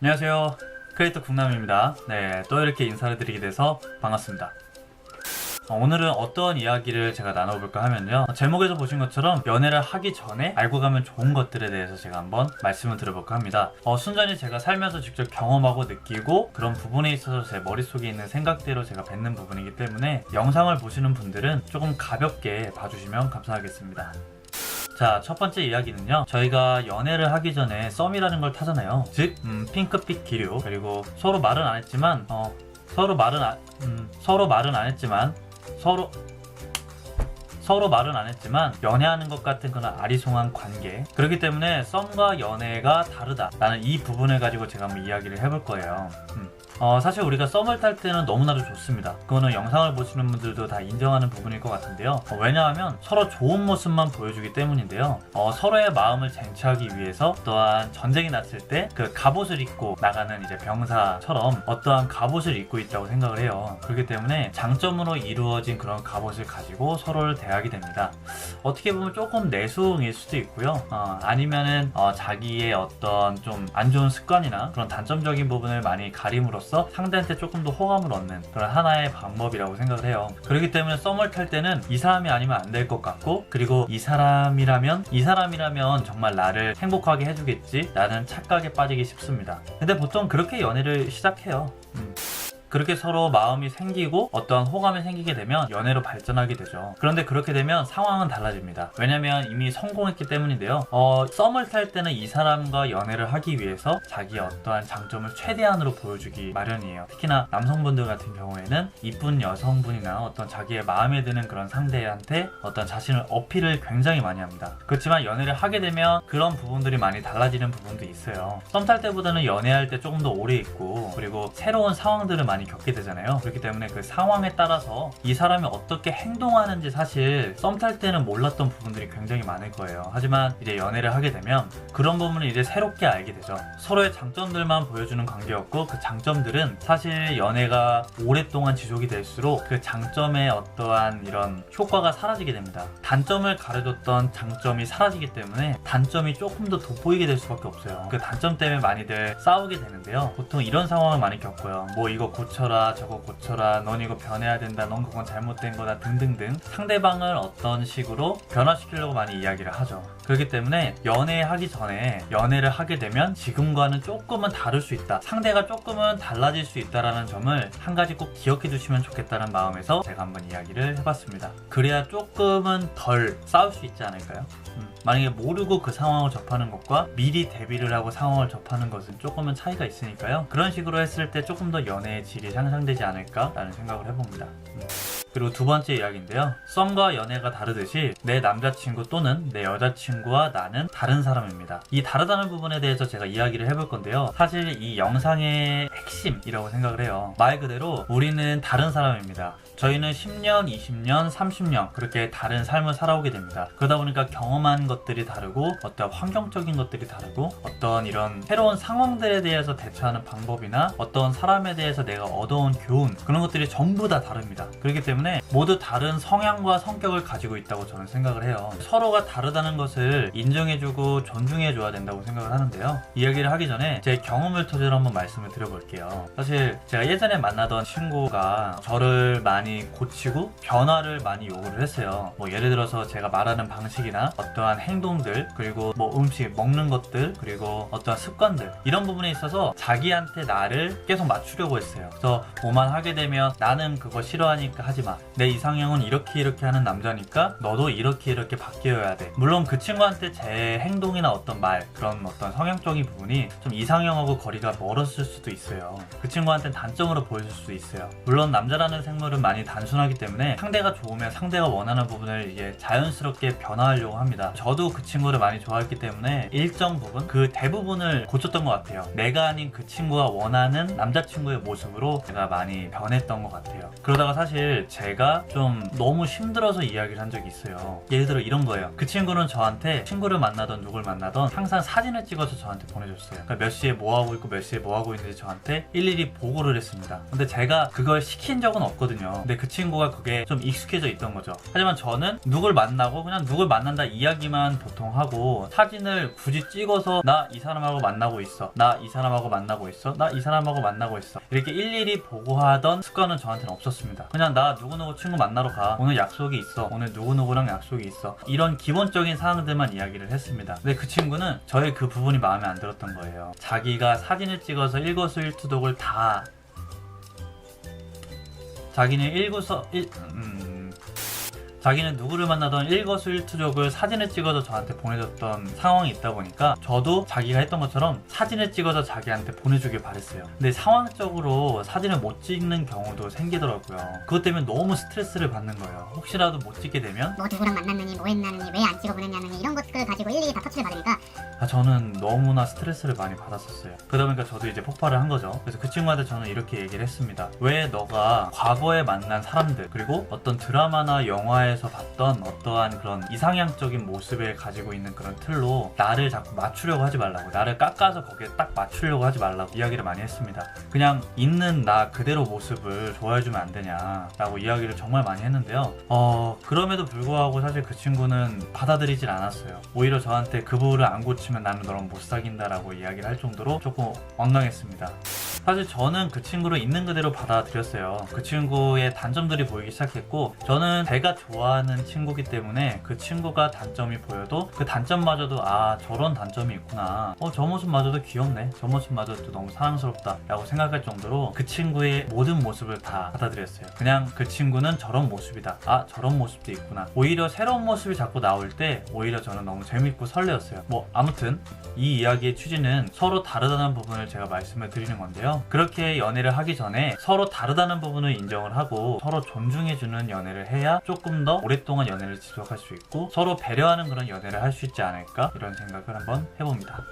안녕하세요, 크리에이터 국남입니다. 네, 또 이렇게 인사를 드리게 돼서 반갑습니다. 오늘은 어떤 이야기를 제가 나눠볼까 하면요, 제목에서 보신 것처럼 연애를 하기 전에 알고 가면 좋은 것들에 대해서 제가 한번 말씀을 드려볼까 합니다. 순전히 제가 살면서 직접 경험하고 느끼고 그런 부분에 있어서 제 머릿속에 있는 생각대로 제가 뱉는 부분이기 때문에 영상을 보시는 분들은 조금 가볍게 봐주시면 감사하겠습니다. 자, 첫 번째 이야기는요, 저희가 연애를 하기 전에 썸이라는 걸 타잖아요. 즉 핑크빛 기류, 그리고 서로 말은 안 했지만 서로 말은 안 했지만 연애하는 것 같은 그런 아리송한 관계. 그렇기 때문에 썸과 연애가 다르다라는 이 부분을 가지고 제가 한번 이야기를 해볼 거예요. 사실 우리가 썸을 탈 때는 너무나도 좋습니다. 그거는 영상을 보시는 분들도 다 인정하는 부분일 것 같은데요. 왜냐하면 서로 좋은 모습만 보여주기 때문인데요. 서로의 마음을 쟁취하기 위해서 또한 전쟁이 났을 때 그 갑옷을 입고 나가는 이제 병사처럼 어떠한 갑옷을 입고 있다고 생각을 해요. 그렇기 때문에 장점으로 이루어진 그런 갑옷을 가지고 서로를 대하게 됩니다. 어떻게 보면 조금 내숭일 수도 있고요. 아니면은 자기의 어떤 좀 안 좋은 습관이나 그런 단점적인 부분을 많이 가림으로써 상대한테 조금 더 호감을 얻는 그런 하나의 방법이라고 생각을 해요. 그렇기 때문에 썸을 탈 때는 이 사람이 아니면 안 될 것 같고, 그리고 이 사람이라면 정말 나를 행복하게 해주겠지 라는 착각에 빠지기 쉽습니다. 근데 보통 그렇게 연애를 시작해요. 그렇게 서로 마음이 생기고 어떠한 호감이 생기게 되면 연애로 발전하게 되죠. 그런데 그렇게 되면 상황은 달라집니다. 왜냐면 이미 성공했기 때문인데요. 썸을 탈 때는 이 사람과 연애를 하기 위해서 자기의 어떠한 장점을 최대한으로 보여주기 마련이에요. 특히나 남성분들 같은 경우에는 이쁜 여성분이나 어떤 자기의 마음에 드는 그런 상대한테 어떤 자신을 어필을 굉장히 많이 합니다. 그렇지만 연애를 하게 되면 그런 부분들이 많이 달라지는 부분도 있어요. 썸 탈 때보다는 연애할 때 조금 더 오래 있고, 그리고 새로운 상황들을 많이 겪게 되잖아요. 그렇기 때문에 그 상황에 따라서 이 사람이 어떻게 행동하는지 사실 썸 탈 때는 몰랐던 부분들이 굉장히 많을 거예요. 하지만 이제 연애를 하게 되면 그런 부분을 이제 새롭게 알게 되죠. 서로의 장점들만 보여주는 관계였고, 그 장점들은 사실 연애가 오랫동안 지속이 될수록 그 장점의 어떠한 이런 효과가 사라지게 됩니다. 단점을 가려줬던 장점이 사라지기 때문에 단점이 조금 더 돋보이게 될 수밖에 없어요. 그 단점 때문에 많이들 싸우게 되는데요. 보통 이런 상황을 많이 겪어요. 뭐 이거 고쳐라, 저거 고쳐라, 넌 이거 변해야 된다, 넌 그건 잘못된 거다 등등등 상대방을 어떤 식으로 변화시키려고 많이 이야기를 하죠. 그렇기 때문에 연애하기 전에 연애를 하게 되면 지금과는 조금은 다를 수 있다, 상대가 조금은 달라질 수 있다라는 점을 한 가지 꼭 기억해 주시면 좋겠다는 마음에서 제가 한번 이야기를 해봤습니다. 그래야 조금은 덜 싸울 수 있지 않을까요? 만약에 모르고 그 상황을 접하는 것과 미리 대비를 하고 상황을 접하는 것은 조금은 차이가 있으니까요. 그런 식으로 했을 때 조금 더 연애의 질이 향상되지 않을까라는 생각을 해봅니다. 그리고 두 번째 이야기인데요, 썸과 연애가 다르듯이 내 남자친구 또는 내 여자친구와 나는 다른 사람입니다. 이 다르다는 부분에 대해서 제가 이야기를 해볼 건데요, 사실 이 영상의 핵심이라고 생각을 해요. 말 그대로 우리는 다른 사람입니다. 저희는 10년, 20년, 30년 그렇게 다른 삶을 살아오게 됩니다. 그러다 보니까 경험한 것들이 다르고, 어떤 환경적인 것들이 다르고, 어떤 이런 새로운 상황들에 대해서 대처하는 방법이나 어떤 사람에 대해서 내가 얻어온 교훈, 그런 것들이 전부 다 다릅니다. 그렇기 때문에 모두 다른 성향과 성격을 가지고 있다고 저는 생각을 해요. 서로가 다르다는 것을 인정해주고 존중해줘야 된다고 생각을 하는데요, 이야기를 하기 전에 제 경험을 토대로 한번 말씀을 드려볼게요. 사실 제가 예전에 만나던 친구가 저를 많이 고치고 변화를 많이 요구를 했어요. 뭐 예를 들어서 제가 말하는 방식이나 어떠한 행동들, 그리고 뭐 음식 먹는 것들, 그리고 어떠한 습관들, 이런 부분에 있어서 자기한테 나를 계속 맞추려고 했어요. 그래서 뭐만 하게 되면 나는 그거 싫어하니까 하지마, 내 이상형은 이렇게 하는 남자니까 너도 이렇게 바뀌어야 돼. 물론 그 친구한테 제 행동이나 어떤 말, 그런 어떤 성향적인 부분이 좀 이상형하고 거리가 멀었을 수도 있어요. 그 친구한테는 단점으로 보였을 수도 있어요. 물론 남자라는 생물은 많이 단순하기 때문에 상대가 좋으면 상대가 원하는 부분을 이제 자연스럽게 변화하려고 합니다. 저도 그 친구를 많이 좋아했기 때문에 일정 부분, 그 대부분을 고쳤던 것 같아요. 내가 아닌 그 친구가 원하는 남자친구의 모습으로 제가 많이 변했던 것 같아요. 그러다가 사실 제가 좀 너무 힘들어서 이야기를 한 적이 있어요. 예를 들어 이런 거예요. 그 친구는 저한테 친구를 만나던 누굴 만나던 항상 사진을 찍어서 저한테 보내줬어요. 그러니까 몇 시에 뭐 하고 있고 몇 시에 뭐 하고 있는지 저한테 일일이 보고를 했습니다. 근데 제가 그걸 시킨 적은 없거든요. 근데 그 친구가 그게 좀 익숙해져 있던 거죠. 하지만 저는 누굴 만나고 그냥 누굴 만난다 이야기만 보통 하고 사진을 굳이 찍어서 나 이 사람하고 만나고 있어, 나 이 사람하고 만나고 있어, 나 이 사람하고 만나고 있어, 이렇게 일일이 보고하던 습관은 저한테는 없었습니다. 그냥 나 누구누구 친구 만나러 가, 오늘 약속이 있어, 오늘 누구누구랑 약속이 있어, 이런 기본적인 사항들만 이야기를 했습니다. 근데 그 친구는 저의 그 부분이 마음에 안 들었던 거예요. 자기가 사진을 찍어서 일거수일투족을 다 자기는 누구를 만나던 일거수일투족을 사진을 찍어서 저한테 보내줬던 상황이 있다 보니까 저도 자기가 했던 것처럼 사진을 찍어서 자기한테 보내주길 바랬어요. 근데 상황적으로 사진을 못 찍는 경우도 생기더라고요. 그것 때문에 너무 스트레스를 받는 거예요. 혹시라도 못 찍게 되면 뭐 누구랑 만났느니 뭐 했냐느니 왜 안 찍어 보냈냐느니 이런 것들 가지고 일일이 다 터치를 받으니까 저는 너무나 스트레스를 많이 받았었어요. 그러다 보니까 저도 이제 폭발을 한 거죠. 그래서 그 친구한테 저는 이렇게 얘기를 했습니다. 왜 너가 과거에 만난 사람들 그리고 어떤 드라마나 영화에서 봤던 어떠한 그런 이상향적인 모습을 가지고 있는 그런 틀로 나를 자꾸 맞추려고 하지 말라고, 나를 깎아서 거기에 딱 맞추려고 하지 말라고 이야기를 많이 했습니다. 그냥 있는 나 그대로 모습을 좋아해주면 안 되냐 라고 이야기를 정말 많이 했는데요. 그럼에도 불구하고 사실 그 친구는 받아들이질 않았어요. 오히려 저한테 그 부분을 안 고치면 나는 너랑 못 사귄다 라고 이야기를 할 정도로 조금 완강했습니다. 사실 저는 그 친구를 있는 그대로 받아들였어요. 그 친구의 단점들이 보이기 시작했고 저는 제가 좋아하는 친구기 때문에 그 친구가 단점이 보여도 그 단점마저도 저런 단점이 있구나, 저 모습마저도 귀엽네, 저 모습마저도 너무 사랑스럽다 라고 생각할 정도로 그 친구의 모든 모습을 다 받아들였어요. 그냥 그 친구는 저런 모습이다, 저런 모습도 있구나. 오히려 새로운 모습이 자꾸 나올 때 오히려 저는 너무 재밌고 설레었어요. 아무튼 이 이야기의 취지는 서로 다르다는 부분을 제가 말씀을 드리는 건데요. 그렇게 연애를 하기 전에 서로 다르다는 부분을 인정을 하고 서로 존중해주는 연애를 해야 조금 더 오랫동안 연애를 지속할 수 있고 서로 배려하는 그런 연애를 할 수 있지 않을까, 이런 생각을 한번 해봅니다.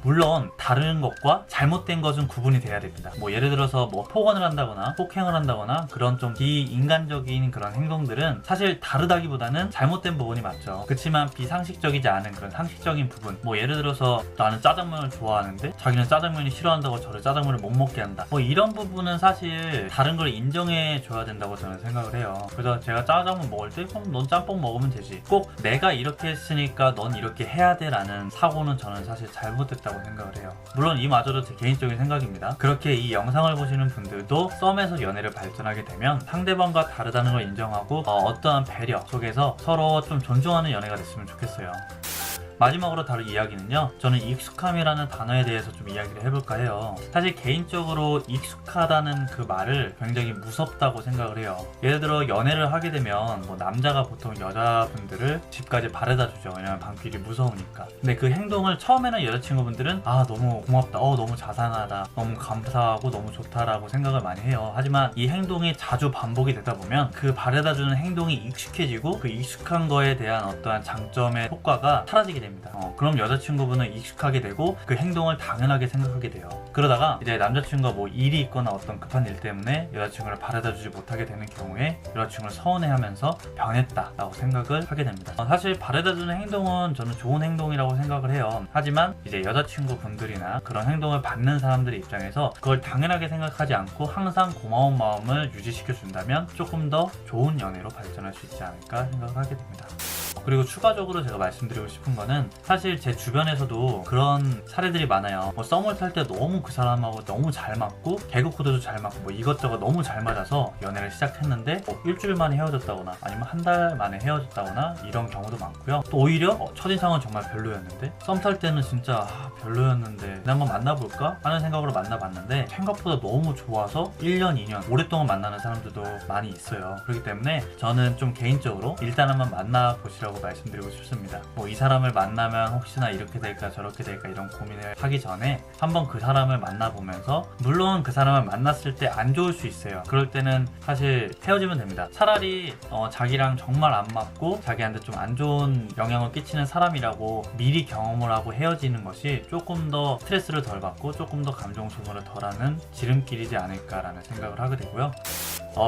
물론 다른 것과 잘못된 것은 구분이 돼야 됩니다. 예를 들어서 폭언을 한다거나 폭행을 한다거나 그런 좀 비인간적인 그런 행동들은 사실 다르다기보다는 잘못된 부분이 맞죠. 그렇지만 비상식적이지 않은 그런 상식적인 부분, 예를 들어서 나는 짜장면을 좋아하는데 자기는 짜장면이 싫어한다고 저를 짜장면을 못 먹게 한다, 이런 부분은 사실 다른 걸 인정해 줘야 된다고 저는 생각을 해요. 그래서 제가 짜장면 먹을 때 그럼 넌 짬뽕 먹으면 되지, 꼭 내가 이렇게 했으니까 넌 이렇게 해야 돼 라는 사고는 저는 사실 잘못됐다고 생각을 해요. 물론 이마저도 제 개인적인 생각입니다. 그렇게 이 영상을 보시는 분들도 썸에서 연애를 발전하게 되면 상대방과 다르다는 걸 인정하고 어떠한 배려 속에서 서로 좀 존중하는 연애가 됐으면 좋겠어요. 마지막으로 다룰 이야기는요, 저는 익숙함이라는 단어에 대해서 좀 이야기를 해볼까 해요. 사실 개인적으로 익숙하다는 그 말을 굉장히 무섭다고 생각을 해요. 예를 들어 연애를 하게 되면 남자가 보통 여자분들을 집까지 바래다 주죠. 왜냐면 밤길이 무서우니까. 근데 그 행동을 처음에는 여자친구분들은 너무 고맙다, 너무 자상하다, 너무 감사하고 너무 좋다라고 생각을 많이 해요. 하지만 이 행동이 자주 반복이 되다 보면 그 바래다 주는 행동이 익숙해지고 그 익숙한 거에 대한 어떠한 장점의 효과가 사라지게 됩니다. 그럼 여자친구분은 익숙하게 되고 그 행동을 당연하게 생각하게 돼요. 그러다가 이제 남자친구가 일이 있거나 어떤 급한 일 때문에 여자친구를 바래다 주지 못하게 되는 경우에 여자친구를 서운해하면서 변했다 라고 생각을 하게 됩니다. 사실 바래다 주는 행동은 저는 좋은 행동이라고 생각을 해요. 하지만 이제 여자친구분들이나 그런 행동을 받는 사람들의 입장에서 그걸 당연하게 생각하지 않고 항상 고마운 마음을 유지시켜 준다면 조금 더 좋은 연애로 발전할 수 있지 않을까 생각을 하게 됩니다. 그리고 추가적으로 제가 말씀드리고 싶은 거는 사실 제 주변에서도 그런 사례들이 많아요. 썸을 탈 때 너무 그 사람하고 너무 잘 맞고 개그 코드도 잘 맞고 이것저것 너무 잘 맞아서 연애를 시작했는데 일주일 만에 헤어졌다거나 아니면 한 달 만에 헤어졌다거나 이런 경우도 많고요. 또 오히려 첫인상은 정말 별로였는데 썸 탈 때는 진짜 별로였는데 그냥 한번 만나볼까 하는 생각으로 만나봤는데 생각보다 너무 좋아서 1년, 2년 오랫동안 만나는 사람들도 많이 있어요. 그렇기 때문에 저는 좀 개인적으로 일단 한번 만나보시라고 말씀드리고 싶습니다. 이 사람을 만나면 혹시나 이렇게 될까 저렇게 될까 이런 고민을 하기 전에 한번 그 사람을 만나보면서, 물론 그 사람을 만났을 때 안 좋을 수 있어요. 그럴 때는 사실 헤어지면 됩니다. 차라리 자기랑 정말 안 맞고 자기한테 좀 안 좋은 영향을 끼치는 사람이라고 미리 경험을 하고 헤어지는 것이 조금 더 스트레스를 덜 받고 조금 더 감정 소모를 덜하는 지름길이지 않을까라는 생각을 하게 되고요.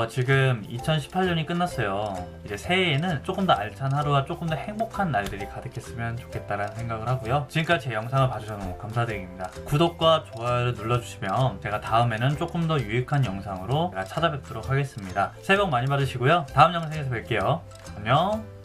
지금 2018년이 끝났어요. 이제 새해에는 조금 더 알찬 하루와 조금 더 행복한 날들이 가득했으면 좋겠다라는 생각을 하고요. 지금까지 제 영상을 봐주셔서 너무 감사드립니다. 구독과 좋아요를 눌러주시면 제가 다음에는 조금 더 유익한 영상으로 제가 찾아뵙도록 하겠습니다. 새해 복 많이 받으시고요. 다음 영상에서 뵐게요. 안녕.